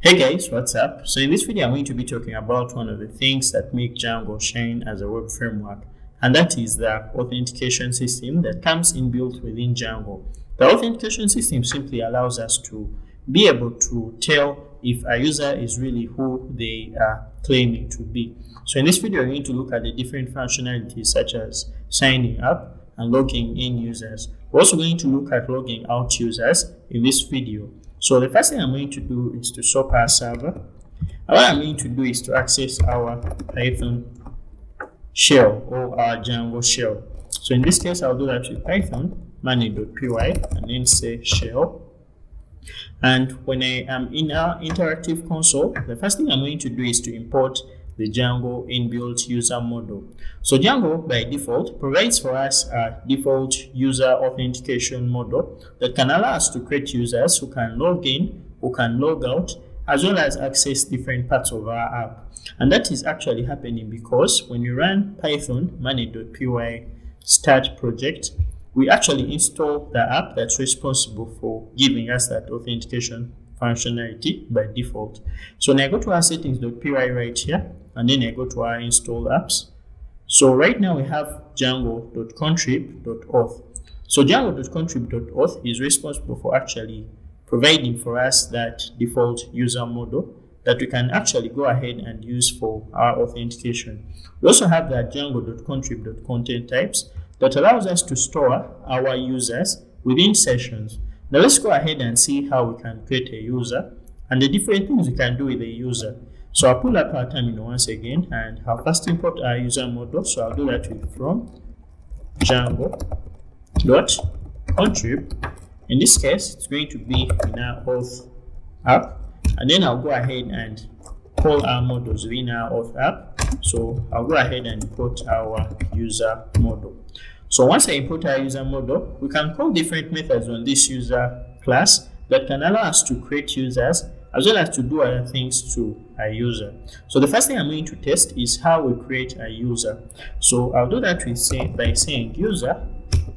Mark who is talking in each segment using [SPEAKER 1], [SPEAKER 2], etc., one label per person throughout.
[SPEAKER 1] Hey guys, what's up? So in this video, I'm going to be talking about one of the things that make Django shine as a web framework, and that is the authentication system that comes inbuilt within Django. The authentication system simply allows us to be able to tell if a user is really who they are claiming to be. So in this video, we're going to look at the different functionalities such as signing up and logging in users. We're also going to look at logging out users in this video. So the first thing I'm going to do is to swap our server. And what I'm going to do is to access our Python shell or our Django shell. So in this case, I'll do that with Python money.py and then say shell. And when I am in our interactive console, the first thing I'm going to do is to import the Django inbuilt user model. So Django by default provides for us a default user authentication model that can allow us to create users who can log in, who can log out, as well as access different parts of our app. And that is actually happening because when you run Python money.py start project, we actually install the app that's responsible for giving us that authentication functionality by default. So now I go to our settings.py right here, and then I go to our install apps. So right now we have django.contrib.auth. So django.contrib.auth is responsible for actually providing for us that default user model that we can actually go ahead and use for our authentication. We also have that django.contrib.content types that allows us to store our users within sessions. Now let's go ahead and see how we can create a user and the different things we can do with a user. So I'll pull up our terminal once again and I'll first import our user model. So I'll do that with from django.contrib. In this case, it's going to be in our auth app. And then I'll go ahead and call our models within our auth app. So I'll go ahead and import our user model. So once I import our user model, we can call different methods on this user class that can allow us to create users as well as to do other things to a user. So the first thing I'm going to test is how we create a user. So I'll do that by saying user,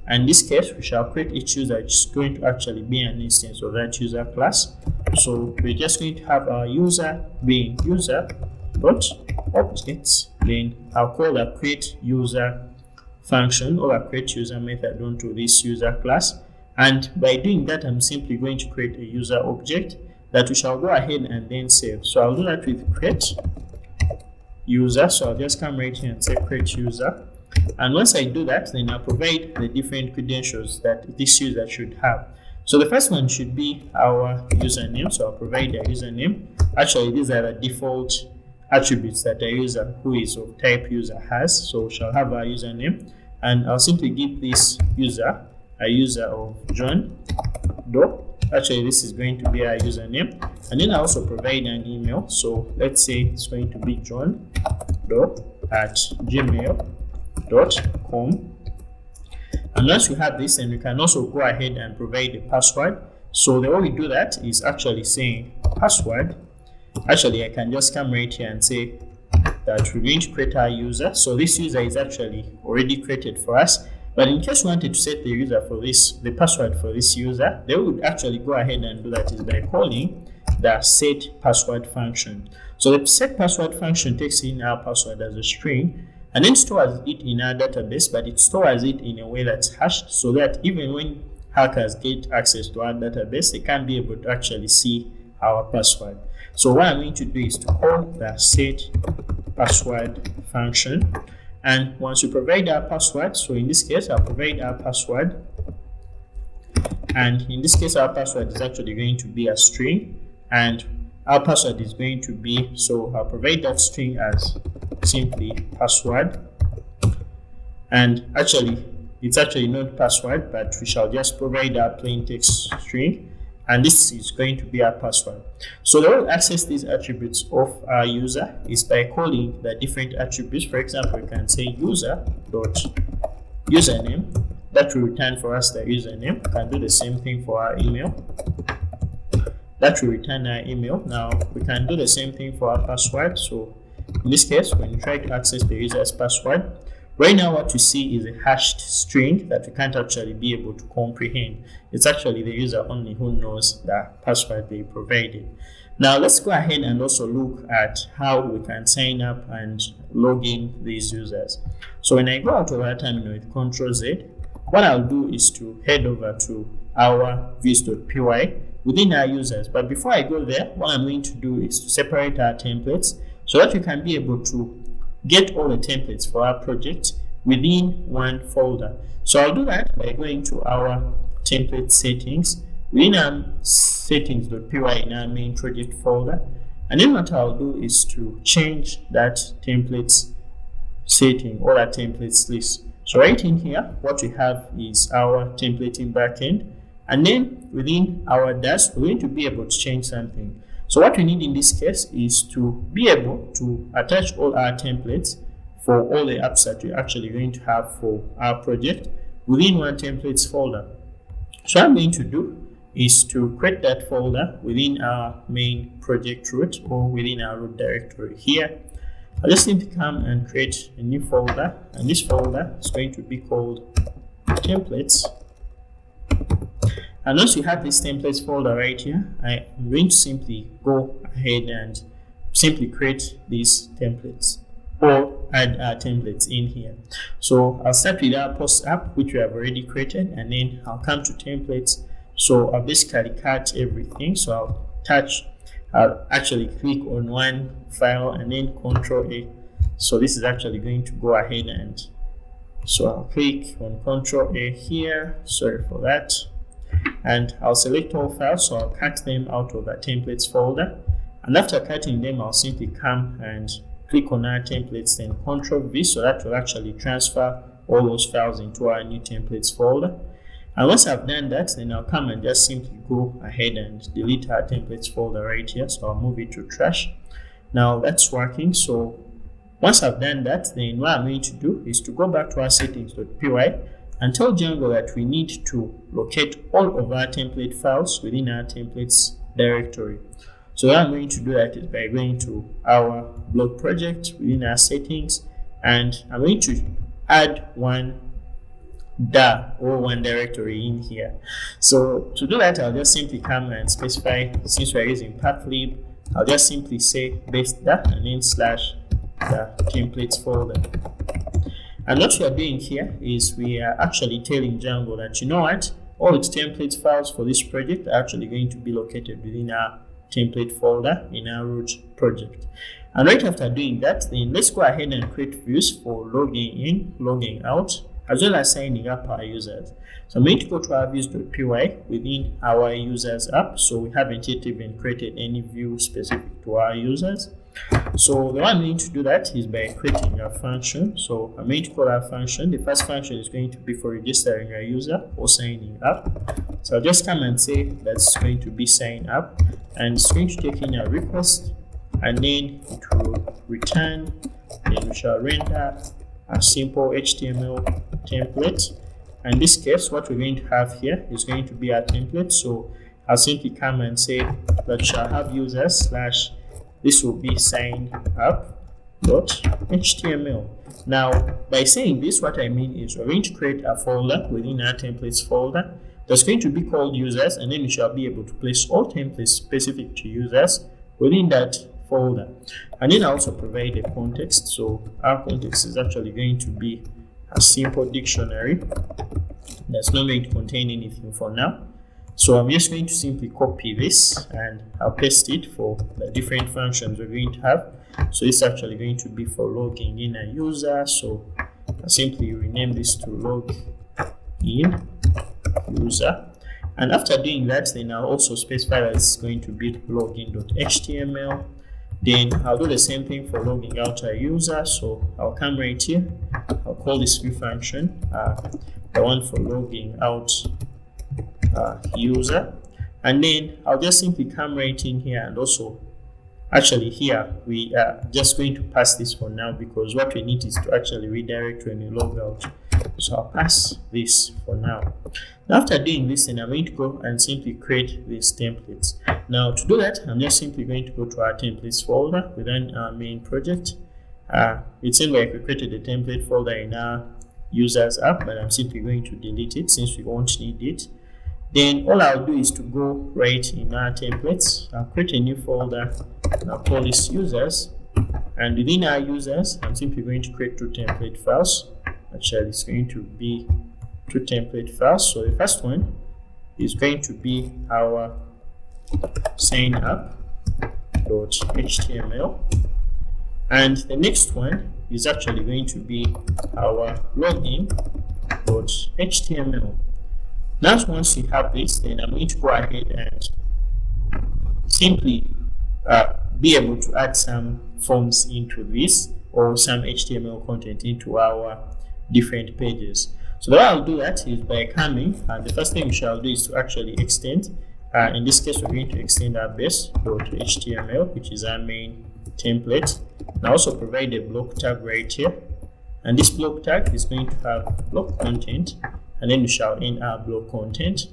[SPEAKER 1] and in this case we shall create each user which is going to actually be an instance of that user class. So we're just going to have our user being user.objects, then I'll call the create user function or a create user method onto this user class, and by doing that I'm simply going to create a user object that we shall go ahead and then save. So I'll do that with create user. So I'll just come right here and say create user, and once I do that, then I'll provide the different credentials that this user should have. So the first one should be our username. So I'll provide a username. Actually, these are the default attributes that a user who is of type user has. So we shall have our username, and I'll simply give this user a user of John Doe. Actually, this is going to be our username, and then I also provide an email. So let's say it's going to be johndoe@gmail.com. And once we have this, then we can also go ahead and provide a password. So the way we do that is actually saying password. Actually, I can just come right here and say that we're going to create our user. So this user is actually already created for us. But in case we wanted to set the user for this, the password for this user, they would actually go ahead and do that is by calling the set password function. So the set password function takes in our password as a string and then stores it in our database, but it stores it in a way that's hashed so that even when hackers get access to our database, they can't be able to actually see our password. So what I'm going to do is to call the set password function. And once we provide our password, so in this case, I'll provide our password. And in this case, our password is actually going to be a string. And our password is going to be, so I'll provide that string as simply password. And actually, it's actually not password, but we shall just provide our plain text string. And this is going to be our password. So the way we access these attributes of our user is by calling the different attributes. For example, we can say user.username. That will return for us the username. We can do the same thing for our email. That will return our email. Now we can do the same thing for our password. So in this case, when you try to access the user's password, right now what you see is a hashed string that we can't actually be able to comprehend. It's actually the user only who knows the password they provided. Now let's go ahead and also look at how we can sign up and log in these users. So when I go out of our terminal with Ctrl Z, what I'll do is to head over to our views.py within our users. But before I go there, what I'm going to do is to separate our templates so that we can be able to get all the templates for our project within one folder. So I'll do that by going to our template settings within our settings.py in our main project folder, and then what I'll do is to change that templates setting or that templates list. So right in here, what we have is our templating backend, and then within our dash, we're going to be able to change something. So what we need in this case is to be able to attach all our templates for all the apps that we're actually going to have for our project within one templates folder. So what I'm going to do is to create that folder within our main project root or within our root directory here. I'll just simply come and create a new folder, and this folder is going to be called templates. And once you have this templates folder right here, I'm going to simply go ahead and simply create these templates or add our templates in here. So I'll start with our post app, which we have already created, and then I'll come to templates. So I'll basically cut everything. So I'll actually click on one file and then Ctrl A. So this is actually going to go ahead, and so I'll click on Ctrl A here. Sorry for that. And I'll select all files. So I'll cut them out of the templates folder. And after cutting them, I'll simply come and click on our templates, then Ctrl V. So that will actually transfer all those files into our new templates folder. And once I've done that, then I'll come and just simply go ahead and delete our templates folder right here. So I'll move it to trash. Now that's working. So once I've done that, then what I'm going to do is to go back to our settings.py and tell Django that we need to locate all of our template files within our templates directory. So what I'm going to do that is by going to our blog project within our settings, and I'm going to add one directory in here. So to do that, I'll just simply come and specify, since we're using pathlib, I'll just simply say base da and then slash the templates folder. And what we are doing here is we are actually telling Django that, you know what, all its templates files for this project are actually going to be located within our template folder in our root project. And right after doing that, then let's go ahead and create views for logging in, logging out, as well as signing up our users. So I'm going to go to our views.py within our users app. So we haven't yet even created any view specific to our users. So the way I'm going to do that is by creating a function. So I'm going to call our function. The first function is going to be for registering a user or signing up. So I'll just come and say that's going to be sign up, and it's going to take in a request, and then it will return, then we shall render a simple HTML template. And in this case, what we're going to have here is going to be our template. So I'll simply come and say that shall have users slash this will be sign up.html. Now, by saying this, what I mean is we're going to create a folder within our templates folder that's going to be called users, and then we shall be able to place all templates specific to users within that folder. And then I also provide a context. So our context is actually going to be a simple dictionary that's not going to contain anything for now. So I'm just going to simply copy this and I'll paste it for the different functions we're going to have. So it's actually going to be for logging in a user. So I'll simply rename this to log in user. And after doing that, then I'll also specify that it's going to be login.html. Then I'll do the same thing for logging out a user. So I'll come right here. I'll call this new function the one for logging out user, and then I'll just simply come right in here, and also actually here we are just going to pass this for now because what we need is to actually redirect when we log out. So I'll pass this for now. Now after doing this, then I'm going to go and simply create these templates. Now to do that, I'm just simply going to go to our templates folder within our main project. It seems like we created a template folder in our users app, but I'm simply going to delete it since we won't need it. Then all I'll do is to go right in our templates. I'll create a new folder and I'll call this users. And within our users, I'm simply going to create 2 template files. Actually, it's going to be 2 template files. So the first one is going to be our signup.html, and the next one is actually going to be our login.html. Now, once you have this, then I'm going to go ahead and simply be able to add some forms into this, or some HTML content into our different pages. So the way I'll do that is by coming, and the first thing we shall do is to actually extend. In this case, we're going to extend our base.html, which is our main template, and also provide a block tag right here. And this block tag is going to have block content, and then we shall end our block content.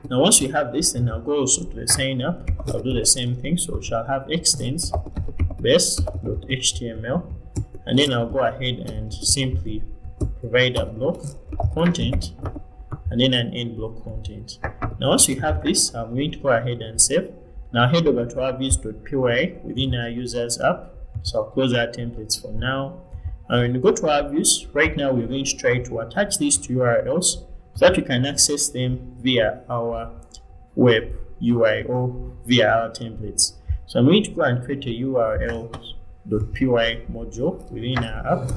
[SPEAKER 1] Now, once we have this, then I'll go also to the sign up. I'll do the same thing. So we shall have extends base.html, and then I'll go ahead and simply provide a block content and then an end block content. Now, once we have this, I'm going to go ahead and save. Now head over to our views.py within our users app. So I'll close our templates for now. And when you go to our views, right now we're going to try to attach these to URLs so that we can access them via our web UI or via our templates. So I'm going to go and create a url.py module within our app.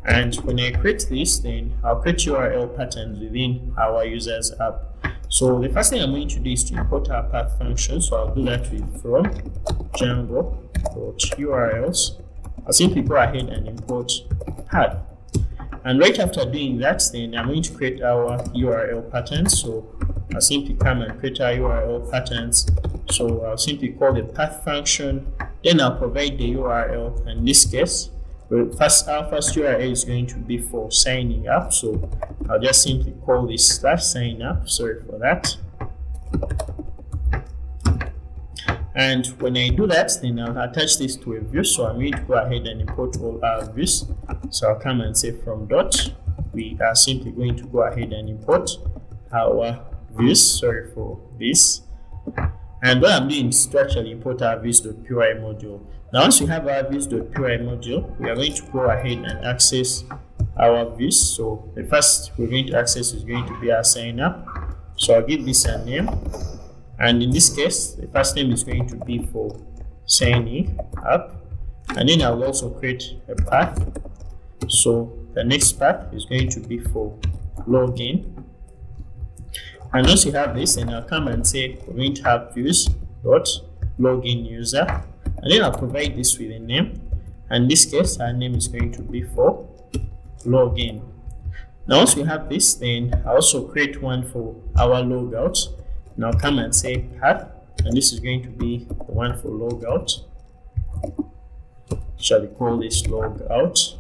[SPEAKER 1] And when I create this, then I'll create URL patterns within our users app. So the first thing I'm going to do is to import our path function. So I'll do that with from Django.urls. I'll simply go ahead and import path. And right after doing that, then I'm going to create our URL patterns. So I'll simply come and create our URL patterns. So I'll simply call the path function. Then I'll provide the URL. And in this case, our first URL is going to be for signing up. So I'll just simply call this /sign up. Sorry for that. And when I do that, then I'll attach this to a view. So I'm going to go ahead and import all our views. So I'll come and say from dot, we are simply going to go ahead and import our views. Sorry for this. And what I'm doing is to actually import our views.py module. Now, once we have our views.py module, we are going to go ahead and access our views. So the first we're going to access is going to be our sign up. So I'll give this a name. And in this case, the first name is going to be for signing up. And then I'll also create a path. So the next path is going to be for login. And once you have this, then I'll come and say we're going to have views.login user. And then I'll provide this with a name. And in this case, our name is going to be for login. Now, once we have this, then I'll also create one for our logout. Now come and say path, and this is going to be the one for logout. Shall we call this logout?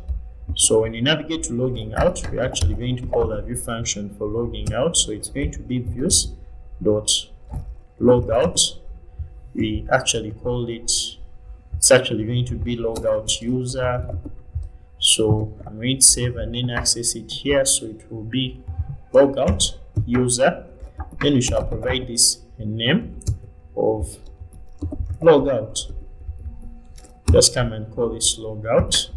[SPEAKER 1] So when you navigate to logging out, we're actually going to call the view function for logging out. So it's going to be views.logout. We actually call it, it's actually going to be logout user. So I'm going to save and then access it here. So it will be logout user. Then we shall provide this a name of logout. Just come and call this logout.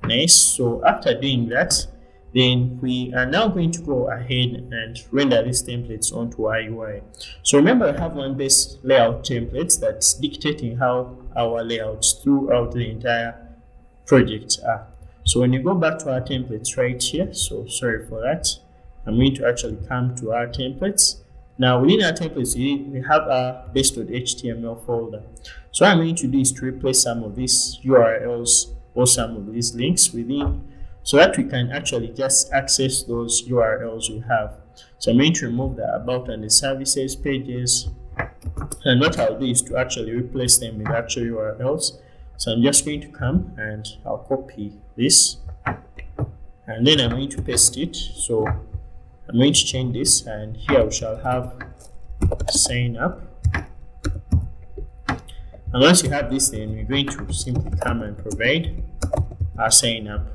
[SPEAKER 1] Nice. So after doing that, then we are now going to go ahead and render these templates onto our UI. So remember, I have one base layout template that's dictating how our layouts throughout the entire project are. So when you go back to our templates right here, so sorry for that, I'm going to actually come to our templates. Now within our templates, we have our base.html folder. So what I'm going to do is to replace some of these URLs or some of these links within, so that we can actually just access those URLs we have. So I'm going to remove the about and the services pages, and what I'll do is to actually replace them with actual URLs. So I'm just going to come and I'll copy this, and then I'm going to paste it. So I'm going to change this, and here we shall have sign up. And once you have this, then we're going to simply come and provide our sign up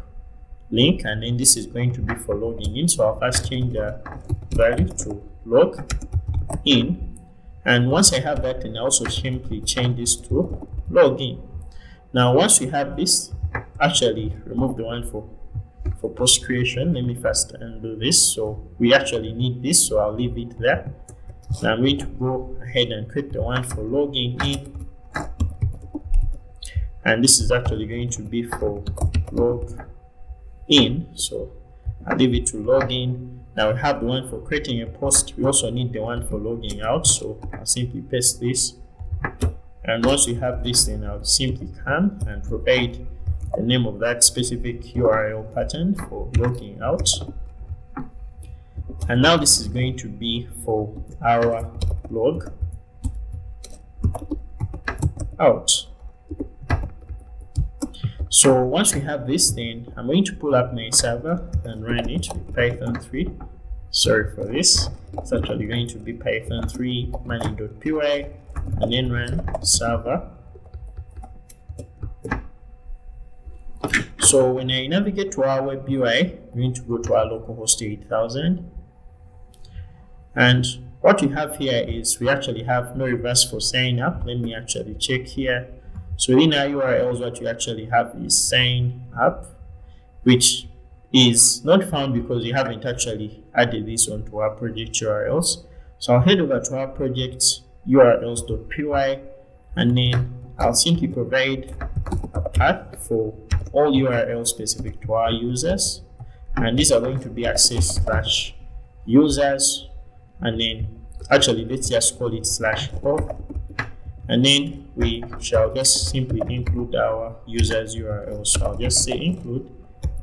[SPEAKER 1] link, and then this is going to be for logging in. So I'll first change the value to log in, and once I have that, then I also simply change this to login. Now once we have this, actually remove the one for post creation. Let me first undo this. So we actually need this, so I'll leave it there. Now I'm going to go ahead and create the one for logging in, and this is actually going to be for log in, so I'll leave it to login. Now we have the one for creating a post. We also need the one for logging out, so I'll simply paste this, and once we have this, then I'll simply come and provide the name of that specific URL pattern for logging out. And now this is going to be for our log out. So once we have this, then I'm going to pull up my server and run it with Python 3. Sorry for this. It's actually going to be Python 3 money.py, and then run server. So when I navigate to our web UI, I'm going to go to our localhost 8000. And what we have here is we actually have no reverse for sign up. Let me actually check here. So within our URLs, what you actually have is sign up, which is not found because we haven't actually added this onto our project URLs. So I'll head over to our project urls.py, and then I'll simply provide a path for all URLs specific to our users, and these are going to be access/users, and then actually let's just call it /auth, and then we shall just simply include our users URL. So I'll just say include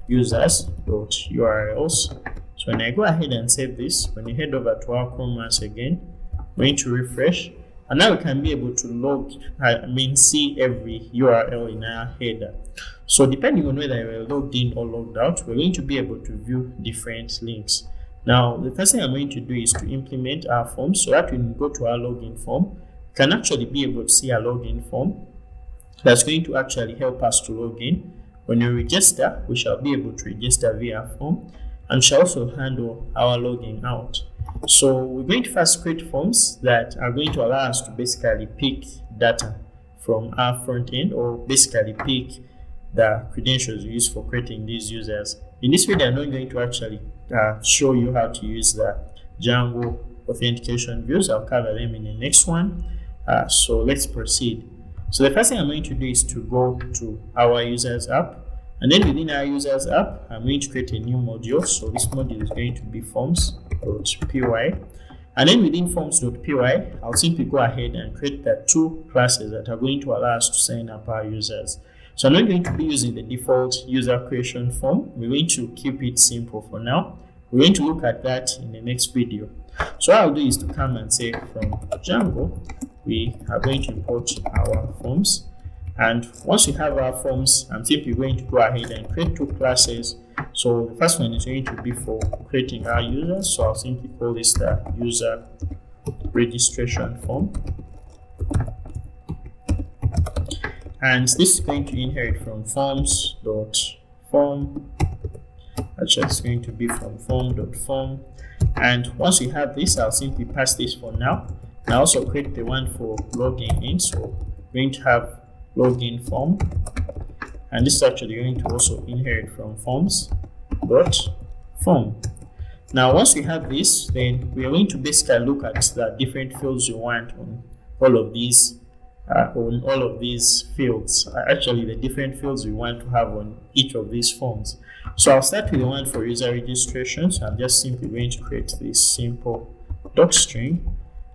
[SPEAKER 1] users.urls. So when I go ahead and save this, when you head over to our Chrome once again, I'm going to refresh, and now we can be able to see every URL in our header. So depending on whether we're logged in or logged out, we're going to be able to view different links. Now the first thing I'm going to do is to implement our form, so that when we go to our login form, we can actually be able to see a login form that's going to actually help us to log in. When we register, we shall be able to register via form, and shall also handle our logging out. So we're going to first create forms that are going to allow us to basically pick data from our front end, or basically pick the credentials we use for creating these users. In this video, I'm not going to actually show you how to use the Django authentication views. I'll cover them in the next one. So let's proceed. So the first thing I'm going to do is to go to our users app, and then within our users app, I'm going to create a new module. So this module is going to be forms.py, and then within forms.py, I'll simply go ahead and create the two classes that are going to allow us to sign up our users. So I'm not going to be using the default user creation form. We're going to keep it simple for now. We're going to look at that in the next video. So what I'll do is to come and say from Django, we are going to import our forms. And once we have our forms, I'm simply going to go ahead and create two classes. So the first one is going to be for creating our users. So I'll simply call this the user registration form. And this is going to inherit from forms.form. Actually, it's going to be from form.form. And once we have this, I'll simply pass this for now. And I also create the one for logging in. So we're going to have login form. And this is actually going to also inherit from forms.form. Now, once we have this, then we are going to basically look at the different fields we want on all of these fields, actually the different fields we want to have on each of these forms. So I'll start with the one for user registration. So I'm just simply going to create this simple docstring.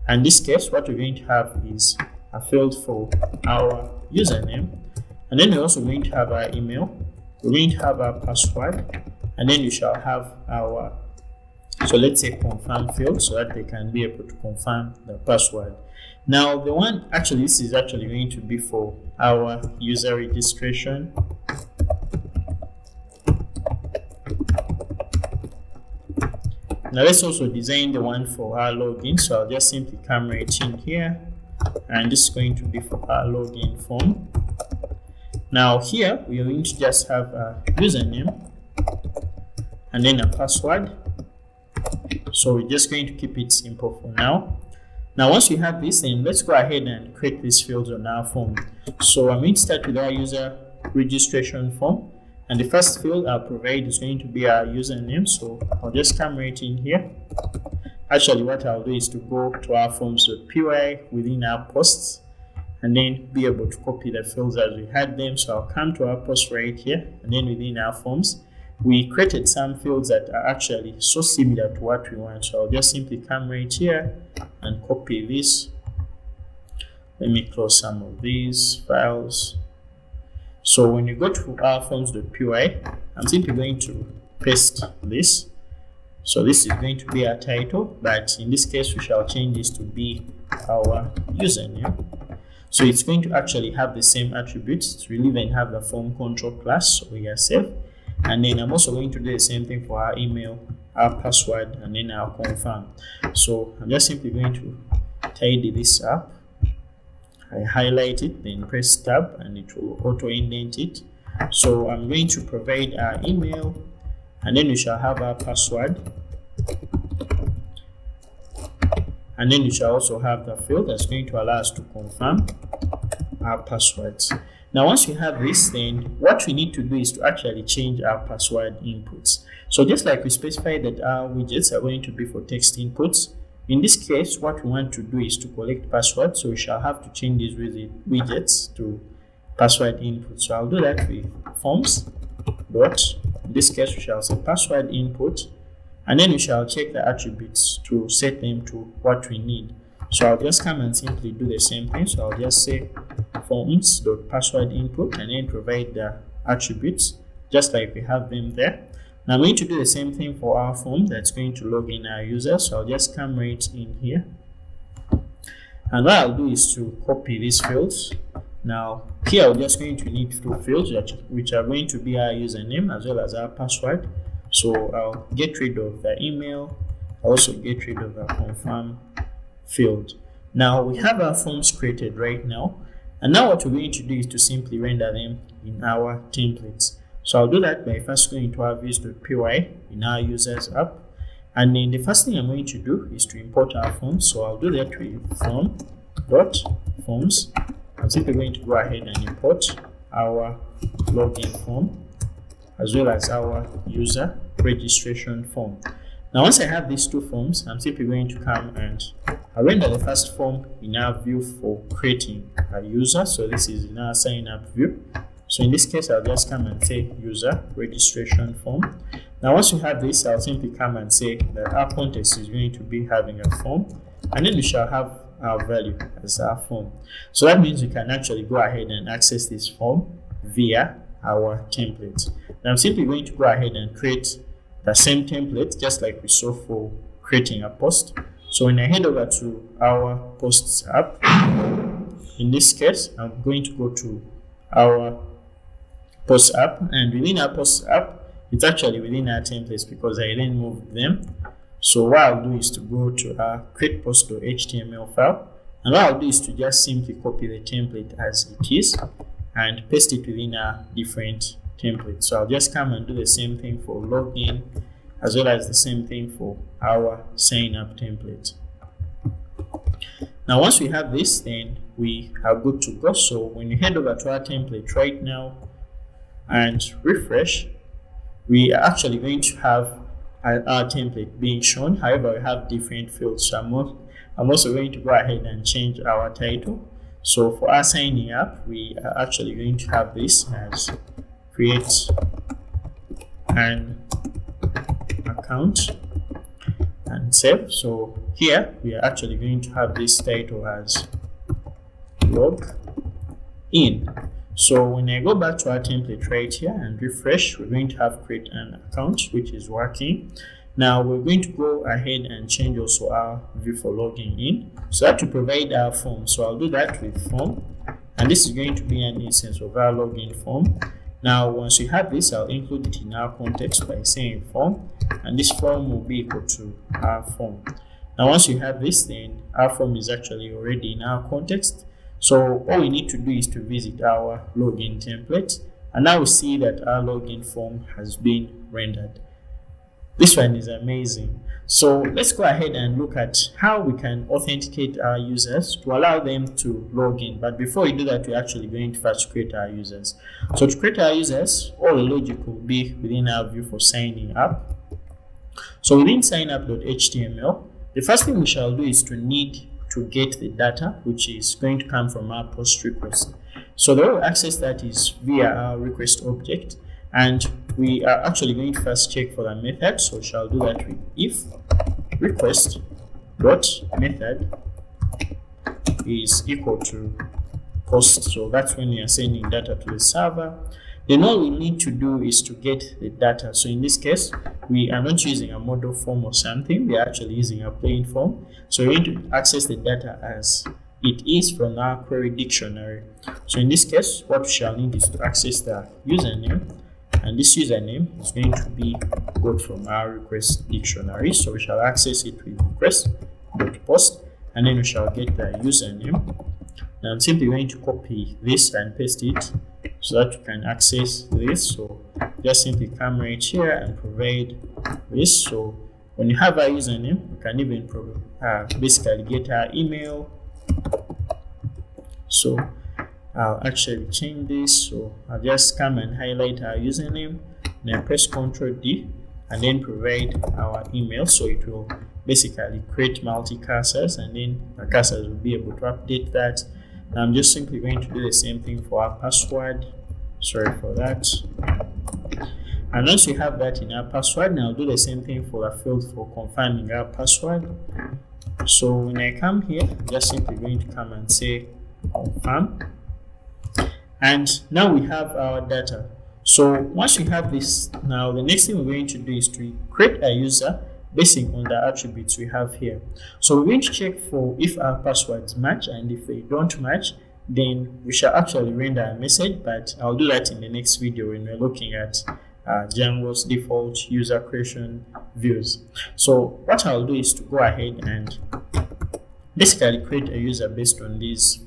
[SPEAKER 1] And in this case, what we're going to have is a field for our username, and then we're also going to have our email, we're going to have our password, and then we shall have our, so let's say, confirm field, so that they can be able to confirm the password. Now the one, actually this is actually going to be for our user registration. Now let's also design the one for our login. So I'll just simply come right in here, and this is going to be for our login form. Now here we are going to just have a username, and then a password. So we're just going to keep it simple for now. Now once we have this, then let's go ahead and create these fields on our form. So I'm going to start with our user registration form, and the first field I'll provide is going to be our username. So I'll just come right in here. Actually, what I'll do is to go to our forms.py within our posts, and then be able to copy the fields as we had them. So I'll come to our post right here, and then within our forms, we created some fields that are actually so similar to what we want. So I'll just simply come right here and copy this. Let me close some of these files. So when you go to our forms.py, I'm simply going to paste this. So this is going to be our title, but in this case we shall change this to be our username. So it's going to actually have the same attributes. We'll even have the form control class, so we are safe. And then I'm also going to do the same thing for our email, our password, and then our confirm. So I'm just simply going to tidy this up. I highlight it, then press tab, and it will auto indent it. So I'm going to provide our email, and then we shall have our password, and then we shall also have the field that's going to allow us to confirm our passwords. Now once we have this, then what we need to do is to actually change our password inputs. So just like we specified that our widgets are going to be for text inputs, in this case what we want to do is to collect passwords. So we shall have to change these widgets to password input. So I'll do that with forms dot, in this case we shall say password input, and then we shall check the attributes to set them to what we need. So I'll just come and simply do the same thing. So I'll just say forms.password input, and then provide the attributes just like we have them there. Now I'm going to do the same thing for our form that's going to log in our user. So I'll just come right in here, and what I'll do is to copy these fields. Now here we're just going to need two fields which are going to be our username as well as our password. So I'll get rid of the email. I'll also get rid of the confirm field. Now we have our forms created right now, and now what we're going to do is to simply render them in our templates. So I'll do that by first going to our views.py in our users app, and then the first thing I'm going to do is to import our forms. So I'll do that with form.forms. I'm simply going to go ahead and import our login form as well as our user registration form. Now once I have these two forms, I'm simply going to come and I'll render the first form in our view for creating a user. So this is in our sign up view. So in this case, I'll just come and say user registration form. Now once we have this, I'll simply come and say that our context is going to be having a form, and then we shall have our value as our form. So that means we can actually go ahead and access this form via our template. Now I'm simply going to go ahead and create the same template just like we saw for creating a post. So when I head over to our posts app, in this case I'm going to go to our post app, and within our post app it's actually within our templates because I then moved them. So what I'll do is to go to our create post.html file, and what I'll do is to just simply copy the template as it is and paste it within our different templates. So I'll just come and do the same thing for login as well as the same thing for our sign up template. Now once we have this, then we are good to go. So when you head over to our template right now and refresh, we are actually going to have our template being shown. However, we have different fields. So I'm also going to go ahead and change our title. So for our signing up, we are actually going to have this as create an account and save. So here we are actually going to have this title as log in. So when I go back to our template right here and refresh, we're going to have create an account, which is working. Now we're going to go ahead and change also our view for logging in, so that to provide our form. So I'll do that with form, and this is going to be an instance of our login form. Now once we have this, I'll include it in our context by saying form, and this form will be equal to our form. Now once you have this, then our form is actually already in our context. So all we need to do is to visit our login template, and now we see that our login form has been rendered. This one is amazing. So let's go ahead and look at how we can authenticate our users to allow them to log in. But before we do that, we're actually going to first create our users. So to create our users, all the logic will be within our view for signing up. So within signup.html, the first thing we shall do is to need to get the data, which is going to come from our post request. So the way we access that is via our request object. And we are actually going to first check for the method, so we shall do that with if request dot method is equal to post. So that's when we are sending data to the server. Then all we need to do is to get the data. So in this case, we are not using a model form or something, we are actually using a plain form. So we need to access the data as it is from our query dictionary. So in this case, what we shall need is to access the username. And this username is going to be got from our request dictionary. So we shall access it with request.post, and then we shall get the username. Now I'm simply going to copy this and paste it so that you can access this. So just simply come right here and provide this. So when you have our username, you can even basically get our email. So I'll actually change this, so I'll just come and highlight our username, then press Ctrl D and then provide our email. So it will basically create multi-cursors, and then the cursors will be able to update that. Now I'm just simply going to do the same thing for our password. Sorry for that. And once we have that in our password, now I'll do the same thing for the field for confirming our password. So when I come here, I'm just simply going to come and say confirm. And now we have our data. So once we have this, now the next thing we're going to do is to create a user based on the attributes we have here. So we're going to check for if our passwords match, and if they don't match, then we shall actually render a message, but I'll do that in the next video when we're looking at Django's default user creation views. So what I'll do is to go ahead and basically create a user based on these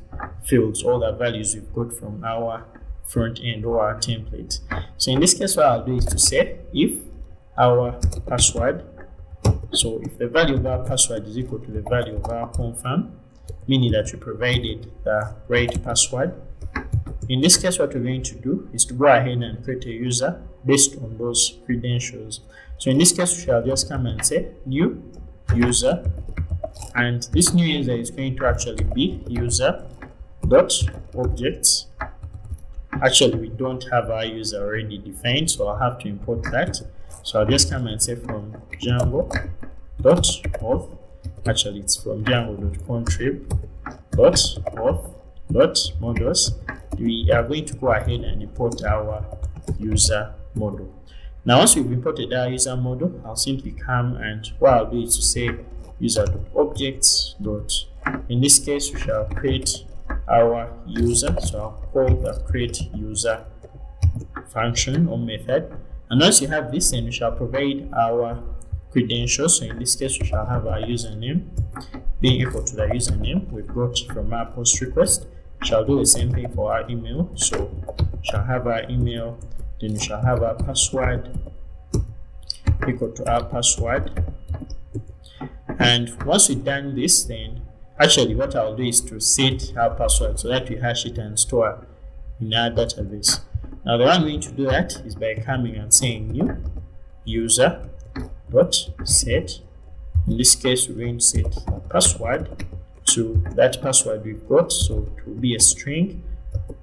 [SPEAKER 1] fields, all the values we've got from our front end or our template. So in this case, what I'll do is to say if our password, so if the value of our password is equal to the value of our confirm, meaning that we provided the right password. In this case, what we're going to do is to go ahead and create a user based on those credentials. So in this case, we shall just come and say new user, and this new user is going to actually be user dot objects. Actually, we don't have our user already defined, so I'll have to import that. So I'll just come and say from Django dot auth. Actually, it's from Django.contrib dot auth dot models. We are going to go ahead and import our user model. Now, once we've imported our user model, I'll simply come and what I'll do is to say user.objects dot. In this case, we shall create our user. So I'll call the create user function or method. And once you have this, then we shall provide our credentials. So in this case, we shall have our username being equal to the username we've got from our post request. We shall do the same thing for our email. So we shall have our email, then we shall have our password equal to our password. And once we've done this, then actually what I'll do is to set our password so that we hash it and store in our database. Now the way I'm going to do that is by coming and saying new user dot set. In this case, we're going to set a password to that password we've got, so it will be a string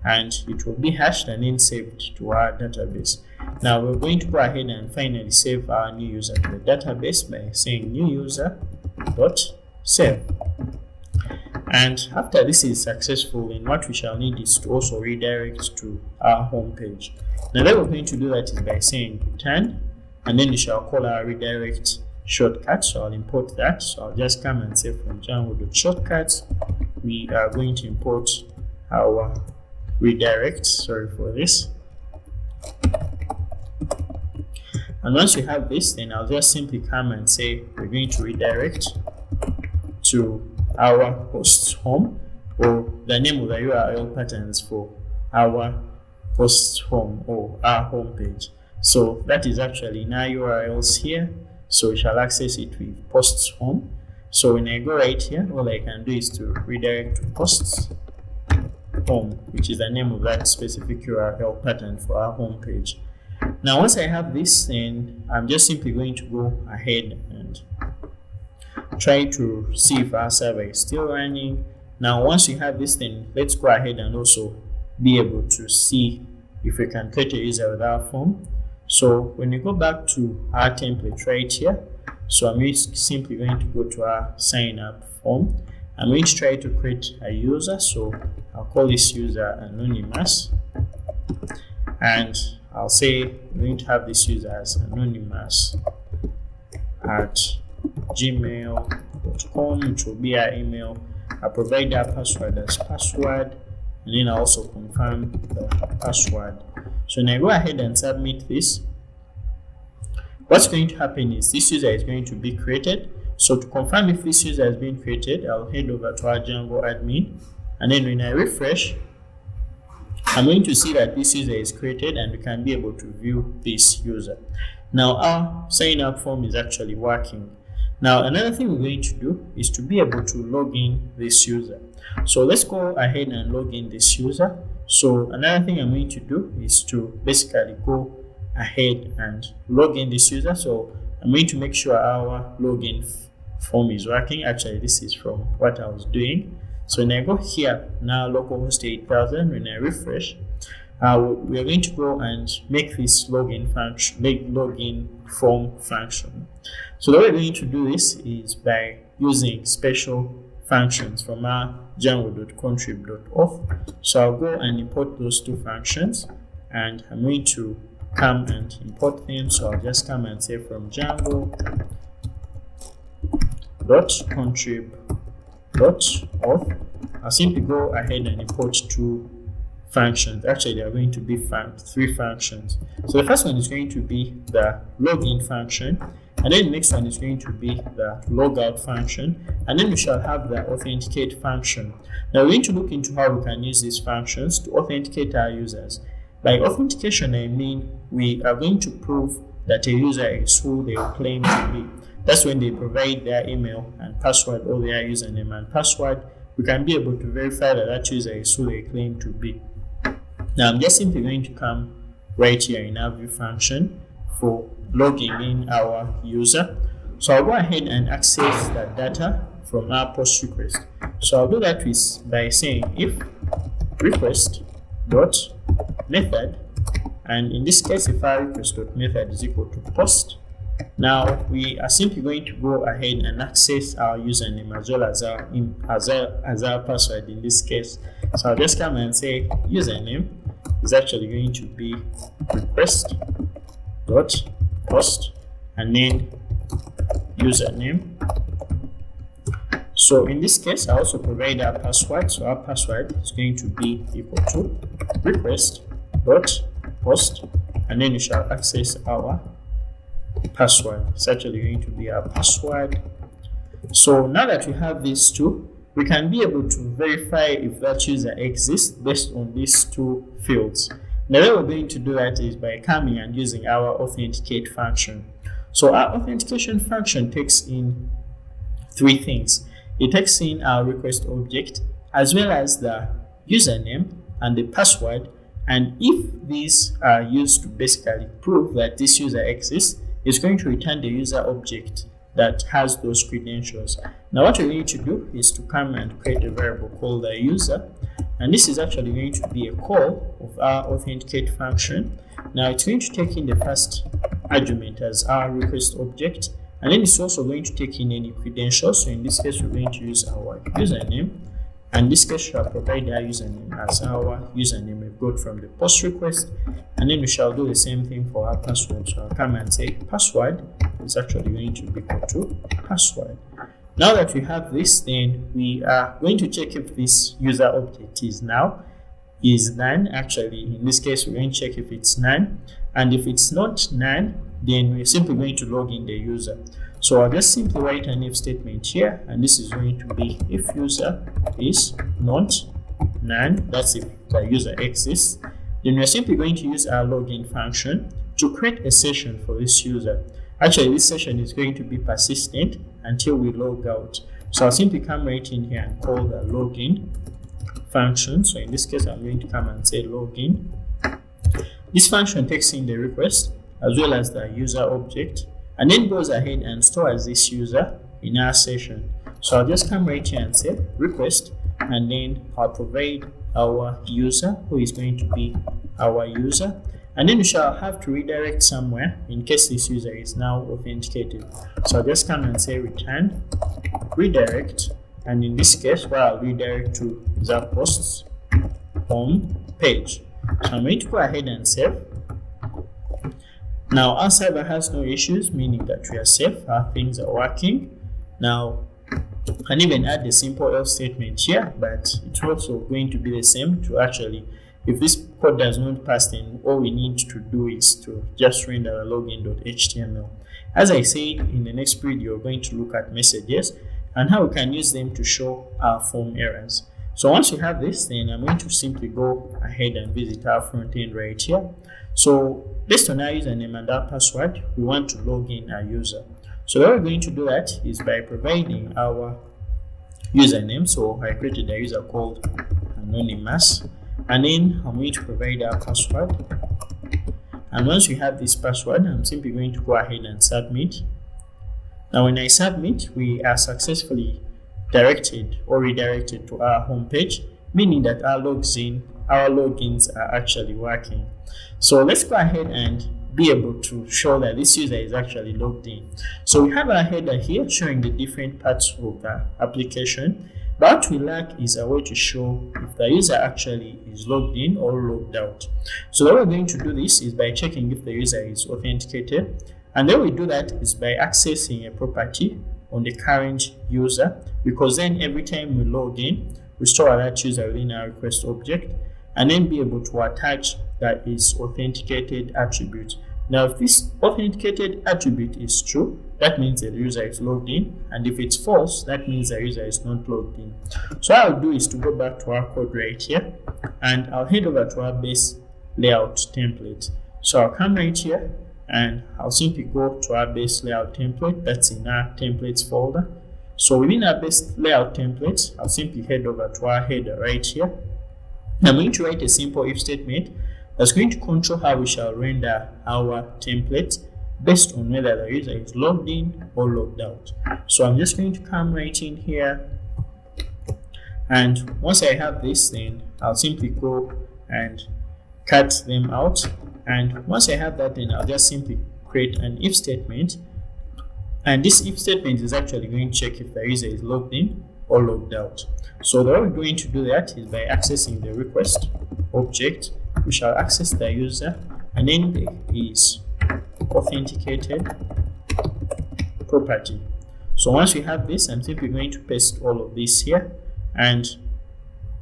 [SPEAKER 1] and it will be hashed and then saved to our database. Now we're going to go ahead and finally save our new user to the database by saying new user dot save. And after this is successful, then what we shall need is to also redirect to our home page. Now the way we're going to do that is by saying return, and then we shall call our redirect shortcut. So I'll import that. So I'll just come and say from Django.shortcuts, we are going to import our redirect. Sorry for this. And once we have this, then I'll just simply come and say we're going to redirect to our host home, or the name of the URL patterns for our host home or our home page. So that is actually in our URLs here. So we shall access it with posts home. So when I go right here, all I can do is to redirect to posts home, which is the name of that specific URL pattern for our home page. Now once I have this, then I'm just simply going to go ahead and try to see if our server is still running. Now once you have this, then let's go ahead and also be able to see if we can create a user with our form. So when we go back to our template right here, so I'm simply going to go to our sign up form. I'm going to try to create a user. So I'll call this user anonymous, and I'll say we're going to have this user as anonymous at gmail.com, which will be our email. I'll provide our password as password, and then I'll also confirm the password. So when I go ahead and submit this, what's going to happen is this user is going to be created. So to confirm if this user has been created, I'll head over to our Django admin, and then when I refresh, I'm going to see that this user is created and we can be able to view this user. Now our sign up form is actually working. Now another thing we're going to do is to be able to log in this user. So let's go ahead and log in this user. So another thing I'm going to do is to basically go ahead and log in this user. So I'm going to make sure our login form is working. Actually, this is from what I was doing. So when I go here now, localhost 8000, when I refresh, we are going to go and make this login function, make login form function. So the way we're going to do this is by using special functions from our django.contrib.auth. So I'll go and import those two functions, and I'm going to come and import them. So I'll just come and say from django.contrib.auth, I'll simply go ahead and import two functions. Actually, there are going to be three functions. So the first one is going to be the login function, and then the next one is going to be the logout function, and then we shall have the authenticate function. Now we're going to look into how we can use these functions to authenticate our users. By authentication, I mean we are going to prove that a user is who they claim to be. That's when they provide their email and password, or their username and password. We can be able to verify that that user is who they claim to be. Now I'm just simply going to come right here in our view function for logging in our user. So I'll go ahead and access that data from our post request. So I'll do that by saying if request dot method, and in this case if our request dot method is equal to post. Now we are simply going to go ahead and access our username as well as our password in this case. So I'll just come and say username is actually going to be request dot post, and then username. So in this case, I also provide our password. So our password is going to be equal to request dot post, and then we shall access our password. It's actually going to be our password. So now that we have these two, we can be able to verify if that user exists based on these two fields. The way we're going to do that is by coming and using our authenticate function. So our authentication function takes in three things. It takes in our request object as well as the username and the password, and if these are used to basically prove that this user exists, it's going to return the user object that has those credentials. Now what we're going to do is to come and create a variable called the user, and this is actually going to be a call of our authenticate function. Now it's going to take in the first argument as our request object, and then it's also going to take in any credentials. So in this case we're going to use our username, and this case shall provide our username as our username we've got from the post request, and then we shall do the same thing for our password. So I'll come and say password is actually going to be equal to password. Now that we have this, then we are going to check if this user object is none. Actually, in this case we're going to check if it's none, and if it's not none, then we're simply going to log in the user. So I'll just simply write an if statement here, and this is going to be if user is not none, that's if the user exists. Then we're simply going to use our login function to create a session for this user. Actually, this session is going to be persistent until we log out. So I'll simply come right in here and call the login function. So in this case, I'm going to come and say login. This function takes in the request as well as the user object, and then goes ahead and stores this user in our session. So I'll just come right here and say request, and then I'll provide our user, who is going to be our user, and then we shall have to redirect somewhere in case this user is now authenticated. So I'll just come and say return redirect, and in this case what I'll redirect to is our posts home page. So I'm going to go ahead and save. Now our server has no issues, meaning that we are safe, our things are working. Now I can even add a simple else statement here, but it's also going to be the same to actually, if this code does not pass, then all we need to do is to just render a login.html. As I said, in the next video, we're going to look at messages and how we can use them to show our form errors. So once we have this, then I'm going to simply go ahead and visit our front end right here. So based on our username and our password, we want to log in our user. So what we're going to do that is by providing our username. So I created a user called anonymous, and then I'm going to provide our password. And once we have this password, I'm simply going to go ahead and submit. Now when I submit, we are successfully directed or redirected to our home page, meaning that our logins are actually working. So let's go ahead and be able to show that this user is actually logged in. So we have our header here showing the different parts of the application, but what we lack is a way to show if the user actually is logged in or logged out. So the way we're going to do this is by checking if the user is authenticated, and then we do that is by accessing a property on the current user, because then every time we log in, we store that user within our request object, and then be able to attach that is authenticated attribute. Now if this authenticated attribute is true, that means that the user is logged in, and if it's false, that means the user is not logged in. So what I'll do is to go back to our code right here, and I'll head over to our base layout template. So I'll come right here and I'll simply go to our base layout template that's in our templates folder. So within our base layout template, I'll simply head over to our header right here. I'm going to write a simple if statement that's going to control how we shall render our template based on whether the user is logged in or logged out. So I'm just going to come right in here, and once I have this, then I'll simply go and cut them out. And once I have that, then I'll just simply create an if statement, and this if statement is actually going to check if the user is logged in or logged out. So the way we're going to do that is by accessing the request object. We shall access the user, and then there is authenticated property. So once we have this, I'm simply going to paste all of this here, and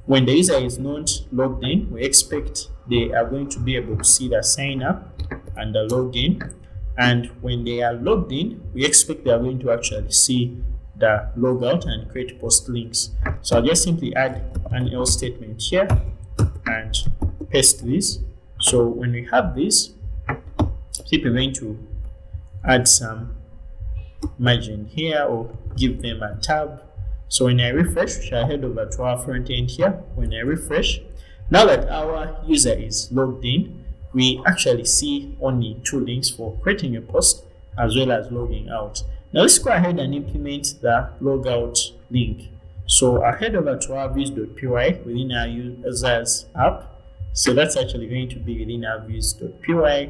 [SPEAKER 1] when the user is not logged in, we expect they are going to be able to see the sign up and the login, and when they are logged in, we expect they are going to actually see the logout and create post links. So I'll just simply add an else statement here and paste this. So when we have this, simply going to add some margin here or give them a tab. So when I refresh, we shall head over to our front end here. When I refresh, now that our user is logged in, we actually see only two links for creating a post as well as logging out. Now let's go ahead and implement the logout link. So I'll head over to our views.py within our users app. So that's actually going to be within our views.py.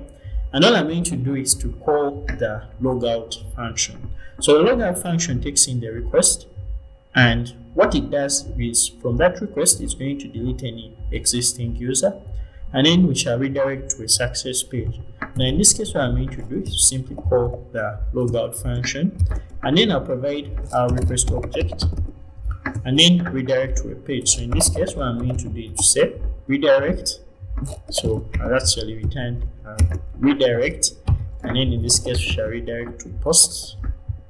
[SPEAKER 1] And all I'm going to do is to call the logout function. So the logout function takes in the request, and what it does is from that request, it's going to delete any existing user, and then we shall redirect to a success page. Now in this case, what I'm going to do is simply call the logout function, and then I'll provide our request object, and then redirect to a page. So in this case, what I'm going to do is to say redirect. So I'll actually return redirect, and then in this case, we shall redirect to posts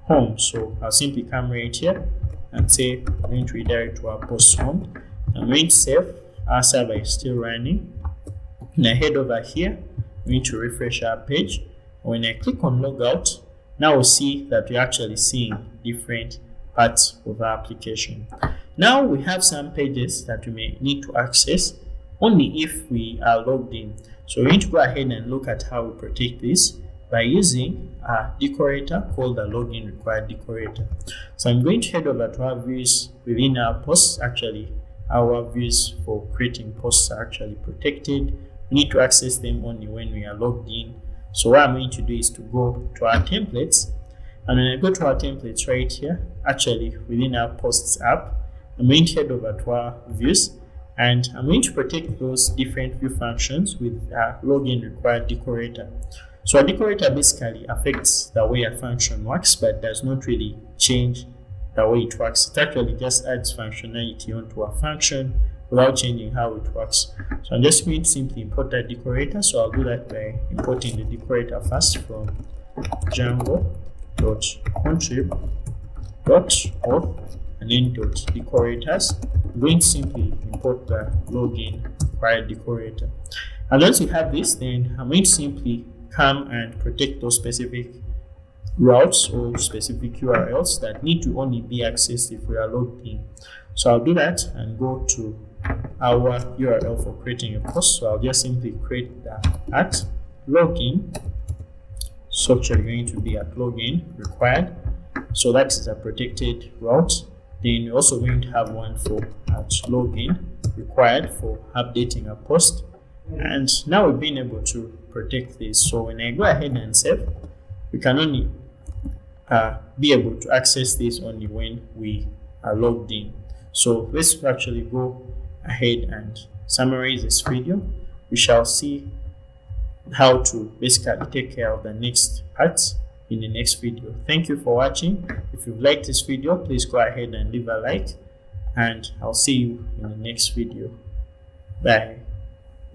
[SPEAKER 1] home. So I'll simply come right here and say I'm going to redirect to our post home. I'm going to save. Our server is still running. And I head over here, I'm going to refresh our page. When I click on logout, Now we see that we're actually seeing different parts of our application. Now we have some pages that we may need to access only if we are logged in. So we're going to go ahead and look at how we protect this by using a decorator called the login required decorator. So I'm going to head over to our views within our posts. Actually, our views for creating posts are actually protected. We need to access them only when we are logged in. So what I'm going to do is to go to our templates, and when I go to our templates right here, actually within our posts app, I'm going to head over to our views, and I'm going to protect those different view functions with a login required decorator. So a decorator basically affects the way a function works, but does not really change the way it works. It actually just adds functionality onto a function without changing how it works. So I'm just going to simply import that decorator. So I'll do that by importing the decorator first from Django.contrib.auth and then .decorators. I'm going to simply import the login required decorator. And once we have this, then I'm going to simply come and protect those specific routes or specific URLs that need to only be accessed if we are logged in. So I'll do that and go to our URL for creating a post. So I'll just simply create the at login. So actually going to be at login required. So that is a protected route. Then we're also going to have one for at login required for updating a post. And now we've been able to protect this. So when I go ahead and save, we can only be able to access this only when we are logged in. So let's actually go ahead and summarize this video. We shall see how to basically take care of the next parts in the next video. Thank you for watching. If you've liked this video, please go ahead and leave a like, and I'll see you in the next video. Bye.